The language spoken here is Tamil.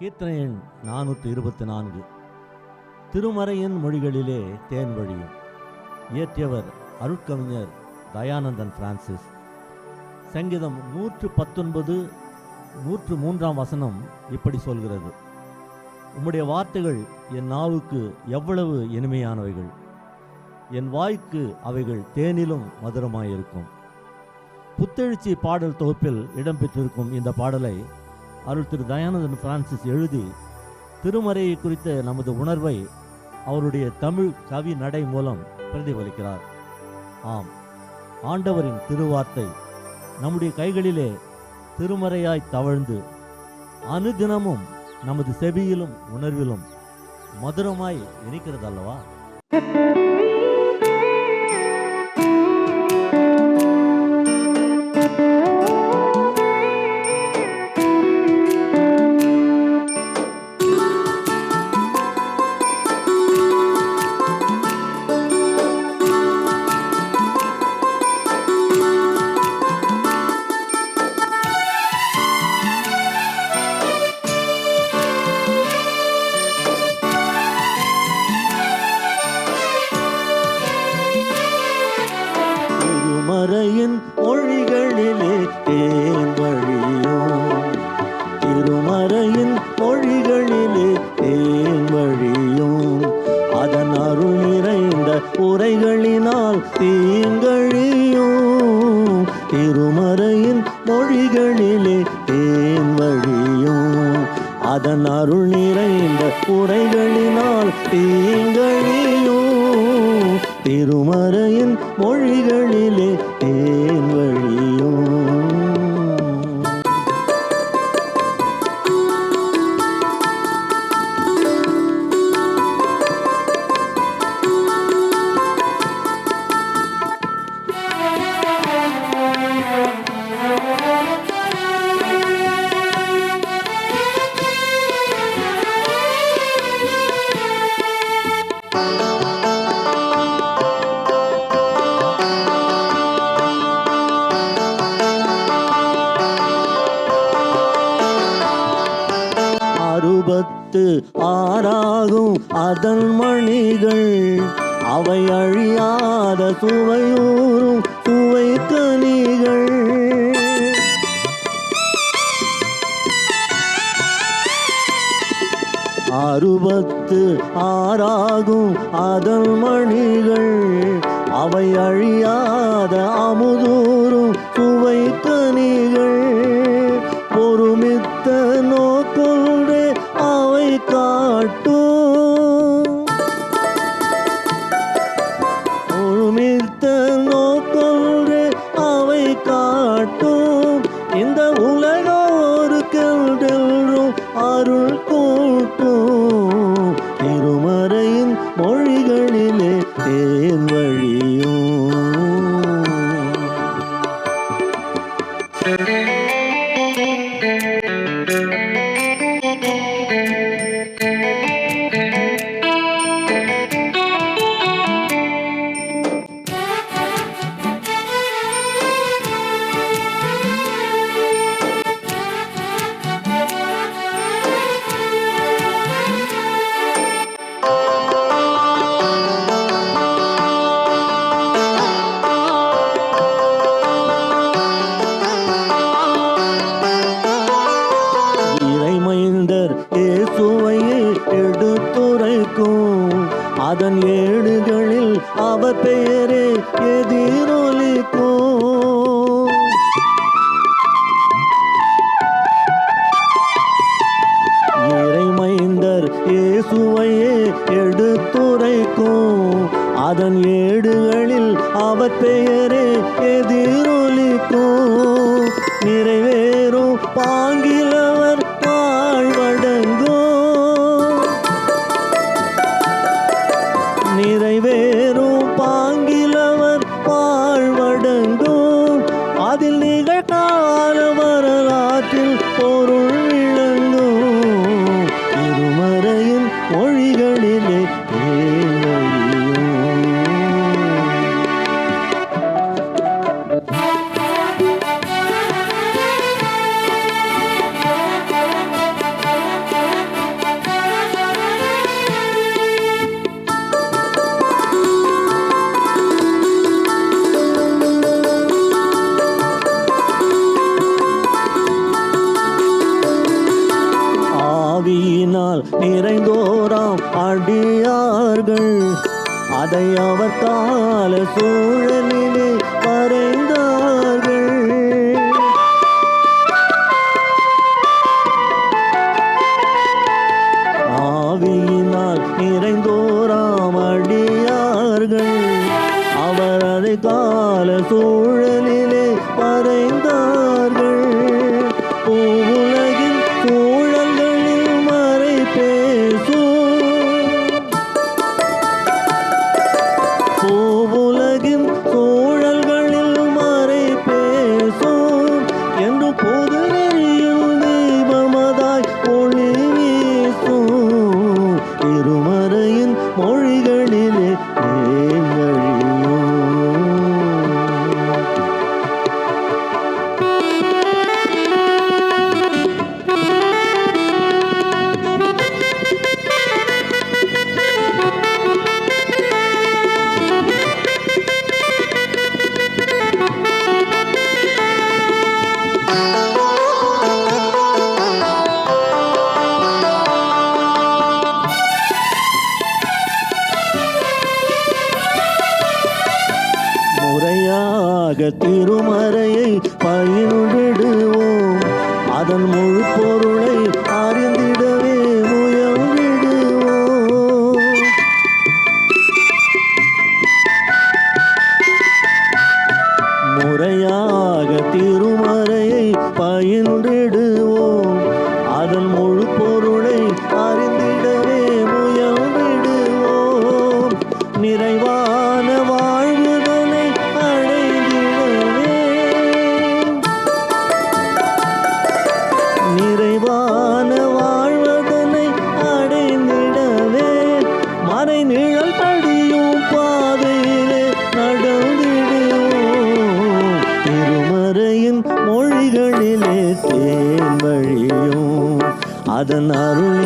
கீர்த்தனை எண் 424. திருமறையின் மொழிகளிலே தேன் வழியும். இயற்றியவர் அருட்கவிஞர் தயானந்தன் பிரான்சிஸ். சங்கீதம் 119 103 வசனம் இப்படி சொல்கிறது: உம்முடைய வார்த்தைகள் என் நாவுக்கு எவ்வளவு இனிமையானவைகள், என் வாய்க்கு அவைகள் தேனிலும் மதுரமாயிருக்கும். புத்தெழுச்சி பாடல் தொகுப்பில் இடம்பெற்றிருக்கும் இந்த பாடலை அருள் திரு தயானந்தன் பிரான்சிஸ் எழுதி திருமறையை குறித்த நமது உணர்வை அவருடைய தமிழ் கவி நடை மூலம் பிரதிபலிக்கிறார். ஆம், ஆண்டவரின் திருவார்த்தை நம்முடைய கைகளிலே திருமறையாய் தவழ்ந்து அனுதினமும் நமது செவியிலும் உணர்விலும் மதுரமாய் இனிக்கிறது அல்லவா? திருமறையின் மொழிகளிலே தேன் வழியும், திருமறையின் மொழிகளிலே தேன் வழியும், அதன் அருள் நிறைந்த உரைகளினால் தீங்கழியும். திருமறையின் மொழிகளிலே தேன் வழியும், அதன் அருள் நிறைந்த உரைகளினால் தீங்கழியும். திருமறையின் மொழிகளிலே தேன் வழியும். ஆறாகும் அதன் மணிகள், அவை அழியாத சுவையூறும் சுவை கனிகள். 66 அதன் மணிகள், அவை அழியாத அமுதூறும் சுவை கனிகள். ஒருமித்த நோக்கொன்றே அவை காட்டும், ஒருமித்த நோக்கொன்றே அவை காட்டும். இந்த உலகோருக்கென்றும் அருள் கூட்டும். திருமறையின் மொழிகளிலே தேன் வழியும். எடுத்துரைக்கும் அதன் ஏடுகளில் அவர் பெயரே எதிரொலிக்கும். இறைமைந்தர் இயேசுவையே எடுத்துரைக்கும் அதன் ஏடுகளில் அவர் பெயரே எதிரொலிக்கும். நிறைவேறும் பாங்கிலவர் வாழ்வடங்கும், நிறைவேறும் பாங்கிலவர் வாழ்வடங்கும். அதில் நிகழ்கால வரலாற்றில் பொருள் விளங்கும். திருமறையின் மொழிகளிலே தேன் வழியும். கால சூழலிலே வரைந்தார்கள். ஆவியினால் நிறைந்தோராம் அடியார்கள் அவர் அதை கால சூழலிலே வரைந்தார்கள். பூவுலகின் சூழல்களில் மறை பேசும், பூவுலகின் சூழல்களில் மறை பேசும் என்று பொது நெறியில் தீபமதாய் ஒளி வீசும். திருமறையின் மொழிகளிலே தேங்கழியும். முறையாக திருமறையை பயின்றிடுவோம், அதன் முழு பொருளை அறிந்திடவே முயன்றிடுவோம். முறையாக திருமறையை பயின்றிடுவோம், அதன் முழு பொருளை அறிந்திடவே முயன்றிடுவோம். நிறைவான வாழ்வுதனை அடைந்திடவே, நிறைவான வாழ்வதனை அடைந்திடவே மறை நிழல் படியும் பாதையிலே நடந்திடுவோம். திருமறையின் மொழிகளிலே தேன் வழியும், அதன் அருள்